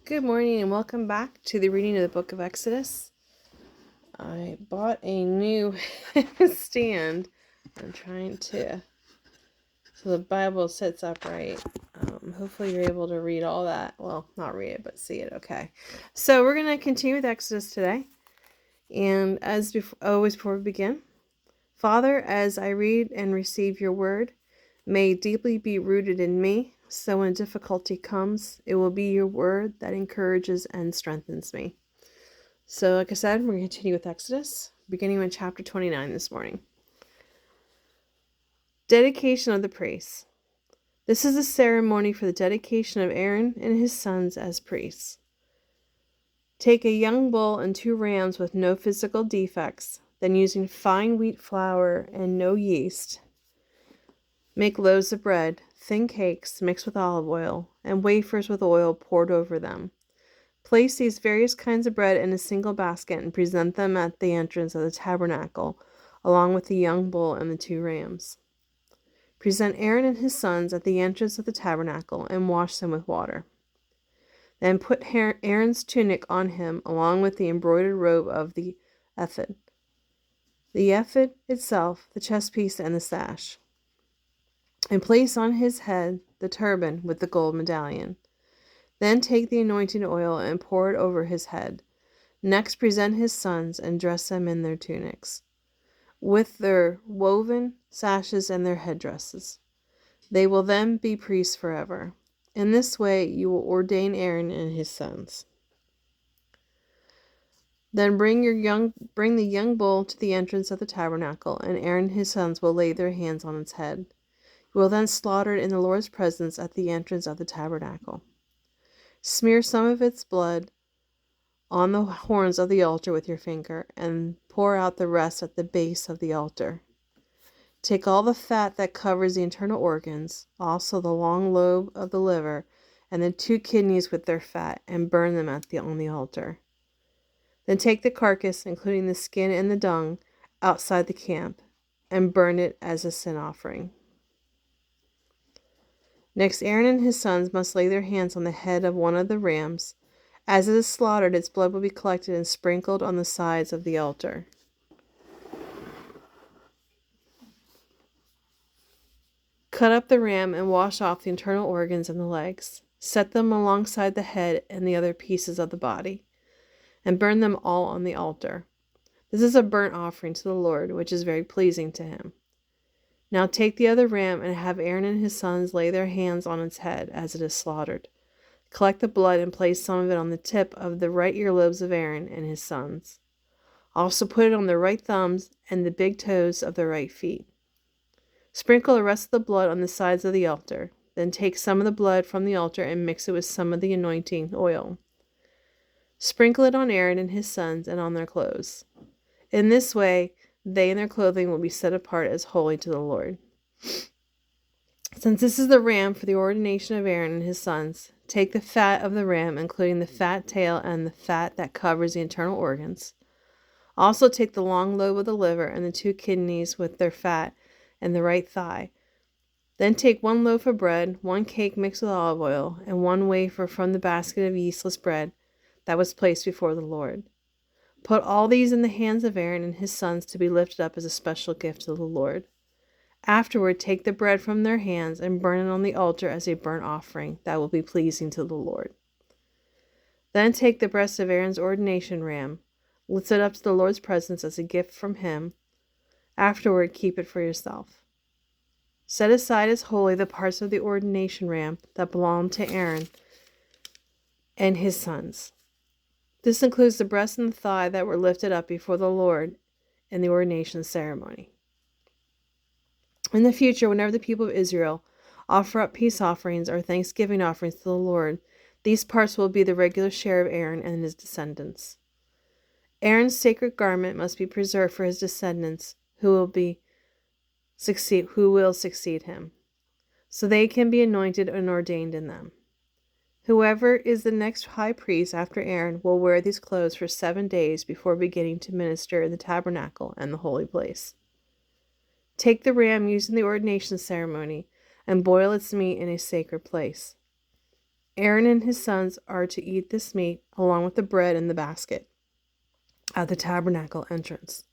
Good morning and welcome back to the reading of the book of Exodus. I bought a new stand. I'm trying to, so the Bible sits upright. Hopefully you're able to read all that. Well, not read it, but see it okay. So we're going to continue with Exodus today. And as before we begin, Father, as I read and receive your word, may it deeply be rooted in me, so when difficulty comes, it will be your word that encourages and strengthens me. So, like I said, we're going to continue with Exodus, beginning with chapter 29 this morning. Dedication of the priests. This is the ceremony for the dedication of Aaron and his sons as priests. Take a young bull and 2 rams with no physical defects, then using fine wheat flour and no yeast, make loaves of bread, thin cakes mixed with olive oil, and wafers with oil poured over them. Place these various kinds of bread in a single basket and present them at the entrance of the tabernacle, along with the young bull and the 2 rams. Present Aaron and his sons at the entrance of the tabernacle and wash them with water. Then put Aaron's tunic on him, along with the embroidered robe of the ephod, the ephod itself, the chest piece, and the sash. And place on his head the turban with the gold medallion. Then take the anointing oil and pour it over his head. Next present his sons and dress them in their tunics, with their woven sashes and their headdresses. They will then be priests forever. In this way you will ordain Aaron and his sons. Then bring the young bull to the entrance of the tabernacle, and Aaron and his sons will lay their hands on its head. You will then slaughter it in the Lord's presence at the entrance of the tabernacle. Smear some of its blood on the horns of the altar with your finger, and pour out the rest at the base of the altar. Take all the fat that covers the internal organs, also the long lobe of the liver, and the 2 kidneys with their fat, and burn them on the altar. Then take the carcass, including the skin and the dung, outside the camp, and burn it as a sin offering. Next, Aaron and his sons must lay their hands on the head of one of the rams. As it is slaughtered, its blood will be collected and sprinkled on the sides of the altar. Cut up the ram and wash off the internal organs and the legs. Set them alongside the head and the other pieces of the body, and burn them all on the altar. This is a burnt offering to the Lord, which is very pleasing to him. Now take the other ram and have Aaron and his sons lay their hands on its head as it is slaughtered. Collect the blood and place some of it on the tip of the right earlobes of Aaron and his sons. Also put it on the right thumbs and the big toes of the right feet. Sprinkle the rest of the blood on the sides of the altar. Then take some of the blood from the altar and mix it with some of the anointing oil. Sprinkle it on Aaron and his sons and on their clothes. In this way, they and their clothing will be set apart as holy to the Lord. Since this is the ram for the ordination of Aaron and his sons, take the fat of the ram, including the fat tail and the fat that covers the internal organs. Also take the long lobe of the liver and the 2 kidneys with their fat and the right thigh. Then take 1 loaf of bread, 1 cake mixed with olive oil, and 1 wafer from the basket of yeastless bread that was placed before the Lord. Put all these in the hands of Aaron and his sons to be lifted up as a special gift to the Lord. Afterward, take the bread from their hands and burn it on the altar as a burnt offering that will be pleasing to the Lord. Then take the breast of Aaron's ordination ram, lift it up to the Lord's presence as a gift from him. Afterward, keep it for yourself. Set aside as holy the parts of the ordination ram that belong to Aaron and his sons. This includes the breast and the thigh that were lifted up before the Lord in the ordination ceremony. In the future, whenever the people of Israel offer up peace offerings or thanksgiving offerings to the Lord, these parts will be the regular share of Aaron and his descendants. Aaron's sacred garment must be preserved for his descendants who will succeed him, so they can be anointed and ordained in them. Whoever is the next high priest after Aaron will wear these clothes for 7 days before beginning to minister in the tabernacle and the holy place. Take the ram used in the ordination ceremony and boil its meat in a sacred place. Aaron and his sons are to eat this meat along with the bread in the basket at the tabernacle entrance.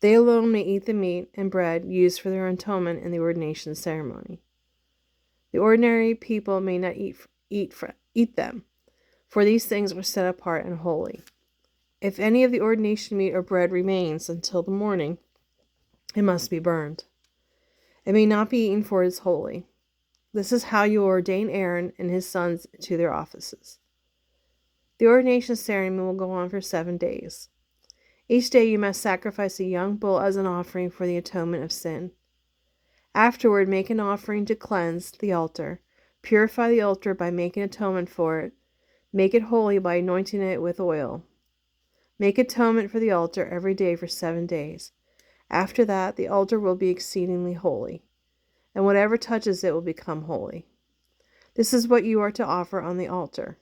They alone may eat the meat and bread used for their atonement in the ordination ceremony. The ordinary people may not eat them, for these things were set apart and holy. If any of the ordination meat or bread remains until the morning, it must be burned. It may not be eaten, for it is holy. This is how you ordain Aaron and his sons to their offices. The ordination ceremony will go on for 7 days. Each day you must sacrifice a young bull as an offering for the atonement of sin. Afterward, make an offering to cleanse the altar. Purify the altar by making atonement for it. Make it holy by anointing it with oil. Make atonement for the altar every day for 7 days. After that, the altar will be exceedingly holy, and whatever touches it will become holy. This is what you are to offer on the altar.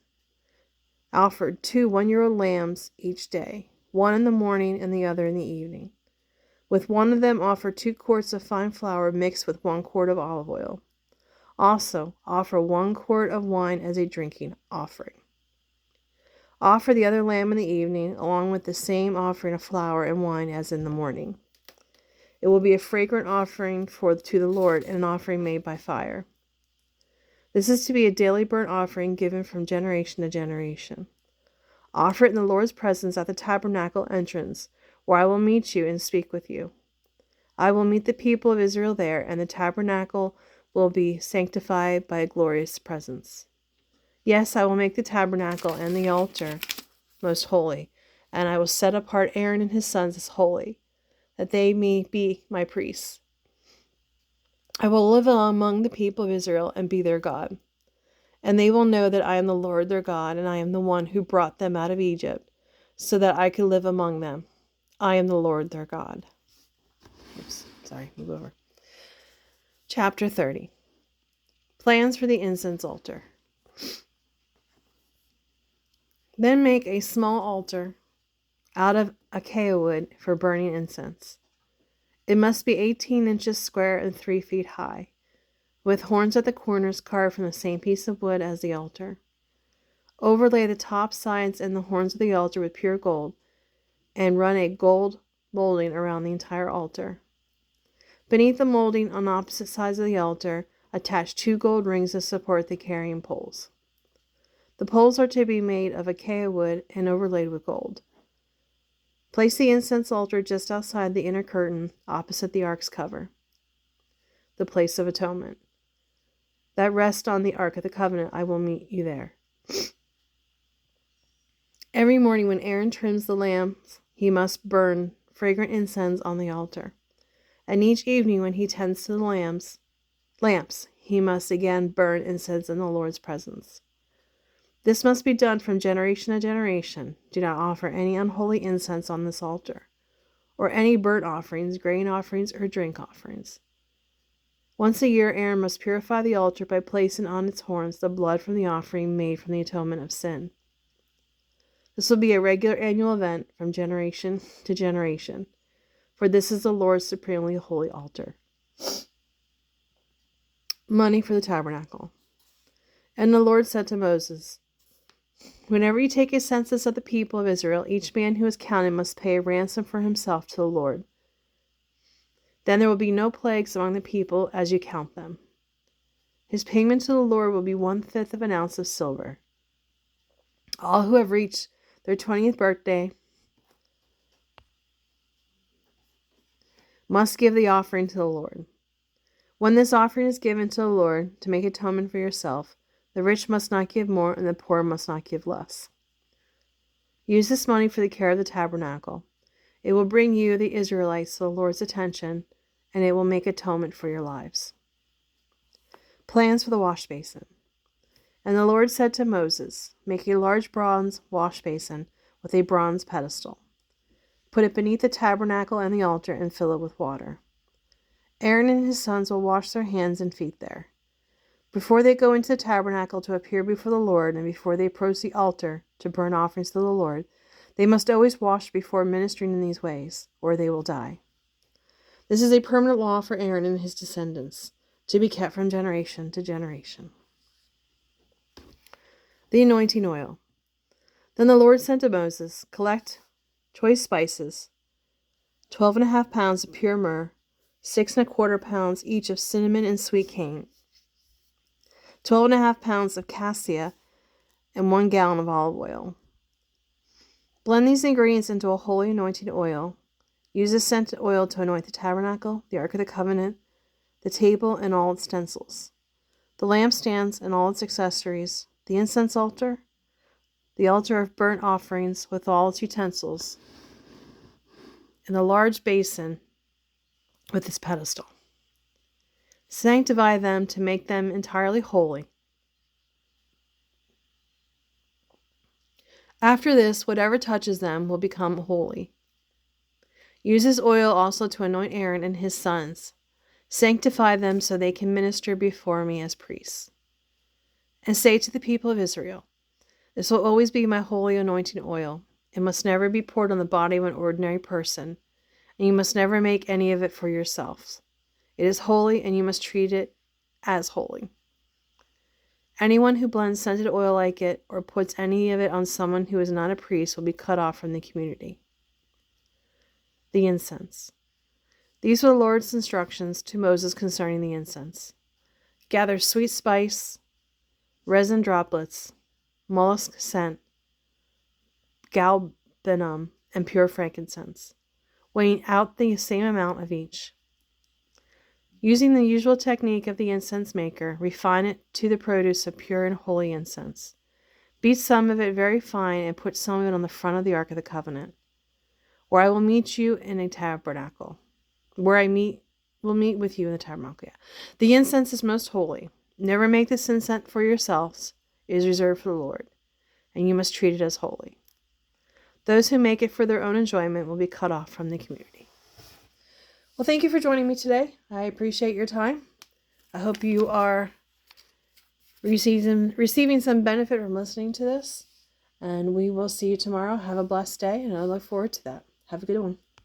Offered 2 one-year-old lambs each day, one in the morning and the other in the evening. With one of them, offer 2 quarts of fine flour mixed with 1 quart of olive oil. Also, offer 1 quart of wine as a drinking offering. Offer the other lamb in the evening, along with the same offering of flour and wine as in the morning. It will be a fragrant offering to the Lord, and an offering made by fire. This is to be a daily burnt offering given from generation to generation. Offer it in the Lord's presence at the tabernacle entrance, where I will meet you and speak with you. I will meet the people of Israel there, and the tabernacle will be sanctified by a glorious presence. Yes, I will make the tabernacle and the altar most holy, and I will set apart Aaron and his sons as holy, that they may be my priests. I will live among the people of Israel and be their God. And they will know that I am the Lord their God, and I am the one who brought them out of Egypt, so that I could live among them. I am the Lord their God. Move over. Chapter 30. Plans for the incense altar. Then make a small altar out of acacia wood for burning incense. It must be 18 inches square and 3 feet high, with horns at the corners carved from the same piece of wood as the altar. Overlay the top sides and the horns of the altar with pure gold, and run a gold molding around the entire altar. Beneath the molding, on opposite sides of the altar, attach 2 gold rings to support the carrying poles. The poles are to be made of acacia wood and overlaid with gold. Place the incense altar just outside the inner curtain, opposite the ark's cover, the place of atonement. That rests on the ark of the covenant. I will meet you there. Every morning when Aaron trims the lamps, he must burn fragrant incense on the altar. And each evening when he tends to the lamps, he must again burn incense in the Lord's presence. This must be done from generation to generation. Do not offer any unholy incense on this altar, or any burnt offerings, grain offerings, or drink offerings. Once a year, Aaron must purify the altar by placing on its horns the blood from the offering made from the atonement of sin. This will be a regular annual event from generation to generation, for this is the Lord's supremely holy altar. Money for the tabernacle. And the Lord said to Moses, whenever you take a census of the people of Israel, each man who is counted must pay a ransom for himself to the Lord. Then there will be no plagues among the people as you count them. His payment to the Lord will be 1/5 of an ounce of silver. All who have reached their 20th birthday must give the offering to the Lord. When this offering is given to the Lord to make atonement for yourself, the rich must not give more and the poor must not give less. Use this money for the care of the tabernacle. It will bring you, the Israelites, to the Lord's attention, and it will make atonement for your lives. Plans for the washbasin. And the Lord said to Moses, make a large bronze washbasin with a bronze pedestal. Put it beneath the tabernacle and the altar and fill it with water. Aaron and his sons will wash their hands and feet there. Before they go into the tabernacle to appear before the Lord, and before they approach the altar to burn offerings to the Lord, they must always wash before ministering in these ways, or they will die. This is a permanent law for Aaron and his descendants, to be kept from generation to generation. The anointing oil. Then the Lord said to Moses, collect choice spices, 12.5 pounds of pure myrrh, 6.25 pounds each of cinnamon and sweet cane, 12.5 pounds of cassia, and 1 gallon of olive oil. Blend these ingredients into a holy anointing oil. Use this scented oil to anoint the tabernacle, the Ark of the Covenant, the table and all its utensils, the lampstands and all its accessories, the incense altar, the altar of burnt offerings with all its utensils, and the large basin with its pedestal. Sanctify them to make them entirely holy. After this, whatever touches them will become holy. Use this oil also to anoint Aaron and his sons. Sanctify them so they can minister before me as priests. And say to the people of Israel, this will always be my holy anointing oil. It must never be poured on the body of an ordinary person, and you must never make any of it for yourselves. It is holy, and you must treat it as holy. Anyone who blends scented oil like it or puts any of it on someone who is not a priest will be cut off from the community. The incense. These were the Lord's instructions to Moses concerning the incense. Gather sweet spice, resin droplets, mollusk scent, galbanum, and pure frankincense, weighing out the same amount of each. Using the usual technique of the incense maker, refine it to the produce of pure and holy incense. Beat some of it very fine and put some of it on the front of the Ark of the Covenant, where I will meet you in a tabernacle. Will meet with you in the tabernacle. Yeah. The incense is most holy. Never make this incense for yourselves. It is reserved for the Lord, and you must treat it as holy. Those who make it for their own enjoyment will be cut off from the community. Well, thank you for joining me today. I appreciate your time. I hope you are receiving some benefit from listening to this. And we will see you tomorrow. Have a blessed day, and I look forward to that. Have a good one.